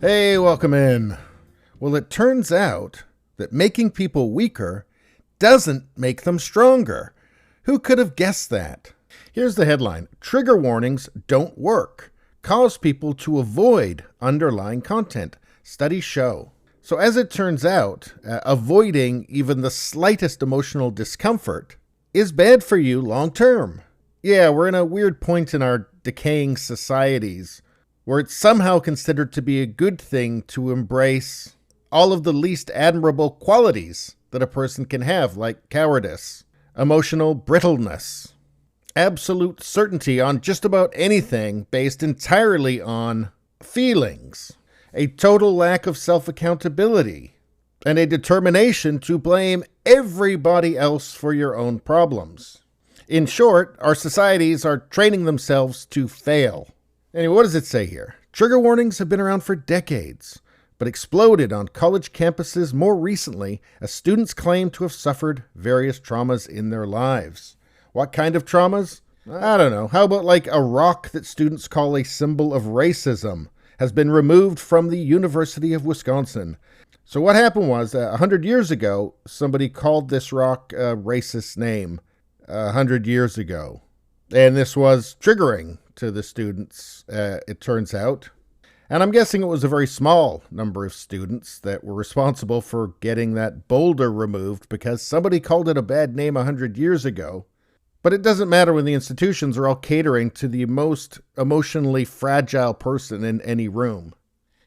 Hey, welcome in. Well, it turns out that making people weaker doesn't make them stronger. Who could have guessed that? Here's the headline. Trigger warnings don't work. Cause people to avoid underlying content. Studies show. So as it turns out, avoiding even the slightest emotional discomfort is bad for you long term. Yeah, we're in a weird point in our decaying societies where it's somehow considered to be a good thing to embrace all of the least admirable qualities that a person can have, like cowardice, emotional brittleness, absolute certainty on just about anything based entirely on feelings, a total lack of self-accountability, and a determination to blame everybody else for your own problems. In short, our societies are training themselves to fail. Anyway, what does it say here? Trigger warnings have been around for decades, but exploded on college campuses more recently as students claim to have suffered various traumas in their lives. What kind of traumas? I don't know. How about like a rock that students call a symbol of racism has been removed from the University of Wisconsin. So what happened was, 100 years ago, somebody called this rock a racist name 100 years ago. And this was triggering to the students, it turns out. And I'm guessing it was a very small number of students that were responsible for getting that boulder removed because somebody called it a bad name 100 years ago. But it doesn't matter when the institutions are all catering to the most emotionally fragile person in any room.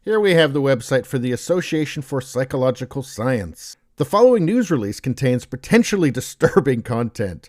Here we have the website for the Association for Psychological Science. The following news release contains potentially disturbing content.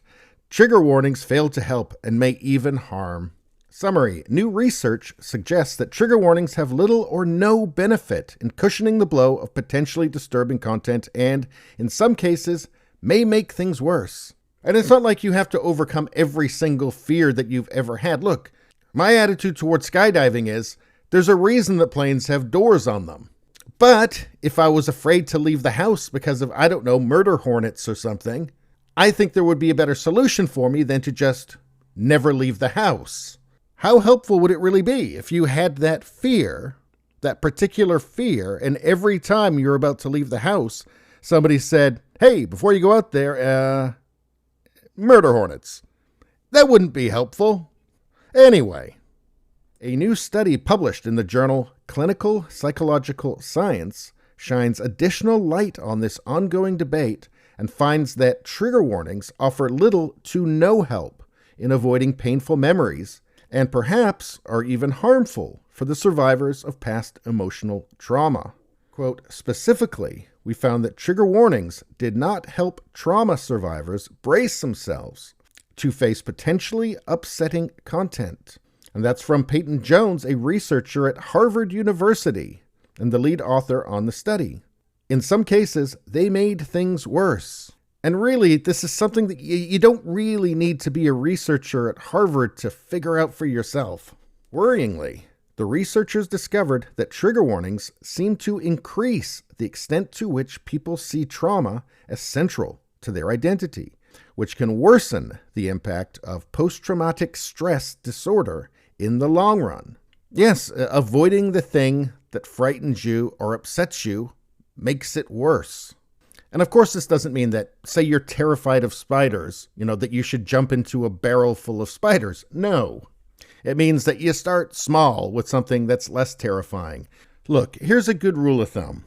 Trigger warnings fail to help and may even harm. Summary. New research suggests that trigger warnings have little or no benefit in cushioning the blow of potentially disturbing content and, in some cases, may make things worse. And it's not like you have to overcome every single fear that you've ever had. Look, my attitude towards skydiving is, there's a reason that planes have doors on them. But if I was afraid to leave the house because of, I don't know, murder hornets or something, I think there would be a better solution for me than to just never leave the house. How helpful would it really be if you had that fear, that particular fear, and every time you're about to leave the house, somebody said, hey, before you go out there, murder hornets. That wouldn't be helpful. Anyway, a new study published in the journal Clinical Psychological Science shines additional light on this ongoing debate and finds that trigger warnings offer little to no help in avoiding painful memories and perhaps are even harmful for the survivors of past emotional trauma. Quote, specifically, we found that trigger warnings did not help trauma survivors brace themselves to face potentially upsetting content. And that's from Peyton Jones, a researcher at Harvard University and the lead author on the study. In some cases, they made things worse. And really, this is something that you don't really need to be a researcher at Harvard to figure out for yourself. Worryingly, the researchers discovered that trigger warnings seem to increase the extent to which people see trauma as central to their identity, which can worsen the impact of post-traumatic stress disorder in the long run. Yes, avoiding the thing that frightens you or upsets you makes it worse. And of course, this doesn't mean that, say you're terrified of spiders, that you should jump into a barrel full of spiders. No. It means that you start small with something that's less terrifying. Look, here's a good rule of thumb.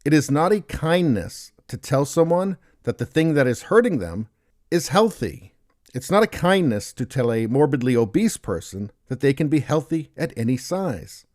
It is not a kindness to tell someone that the thing that is hurting them is healthy. It's not a kindness to tell a morbidly obese person that they can be healthy at any size.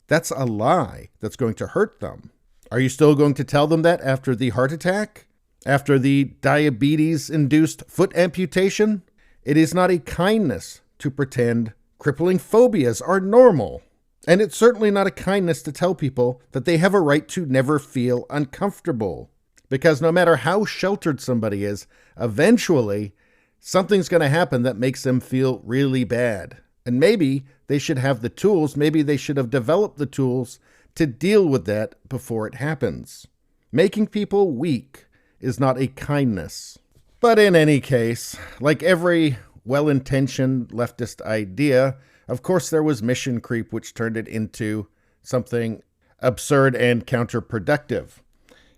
That's a lie that's going to hurt them. Are you still going to tell them that after the heart attack? After the diabetes-induced foot amputation? It is not a kindness to pretend crippling phobias are normal. And it's certainly not a kindness to tell people that they have a right to never feel uncomfortable. Because no matter how sheltered somebody is, eventually something's going to happen that makes them feel really bad. And maybe they should have the tools, maybe they should have developed the tools to deal with that before it happens. Making people weak is not a kindness. But in any case, like every well-intentioned leftist idea, of course there was mission creep, which turned it into something absurd and counterproductive.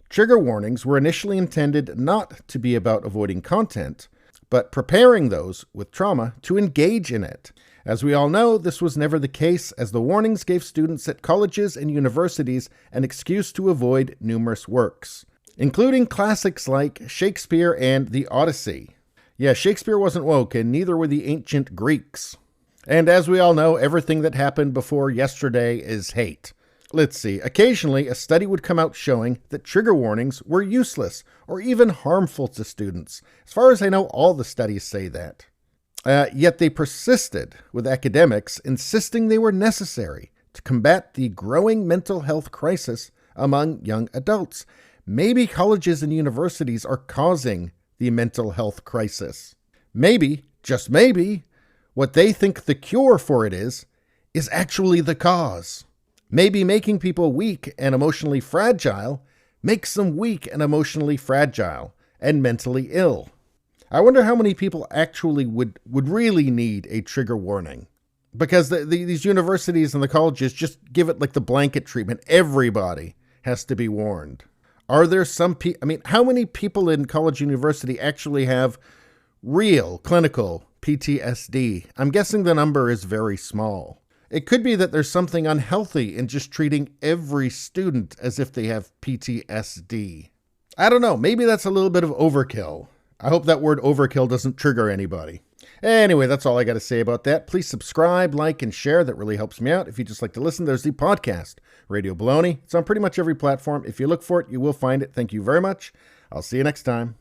Trigger warnings were initially intended not to be about avoiding content, but preparing those with trauma to engage in it. As we all know, this was never the case, as the warnings gave students at colleges and universities an excuse to avoid numerous works, including classics like Shakespeare and the Odyssey. Yeah, Shakespeare wasn't woke, and neither were the ancient Greeks. And as we all know, everything that happened before yesterday is hate. Let's see, occasionally a study would come out showing that trigger warnings were useless or even harmful to students. As far as I know, all the studies say that. Yet they persisted, with academics insisting they were necessary to combat the growing mental health crisis among young adults. Maybe colleges and universities are causing the mental health crisis. Maybe, just maybe, what they think the cure for it is actually the cause. Maybe making people weak and emotionally fragile makes them weak and emotionally fragile and mentally ill. I wonder how many people actually would really need a trigger warning. Because these universities and the colleges just give it like the blanket treatment. Everybody has to be warned. Are there some people, how many people in college university actually have real clinical PTSD? I'm guessing the number is very small. It could be that there's something unhealthy in just treating every student as if they have PTSD. I don't know. Maybe that's a little bit of overkill. I hope that word overkill doesn't trigger anybody. Anyway, that's all I got to say about that. Please subscribe, like, and share. That really helps me out. If you just like to listen, there's the podcast, Radio Baloney. It's on pretty much every platform. If you look for it, you will find it. Thank you very much. I'll see you next time.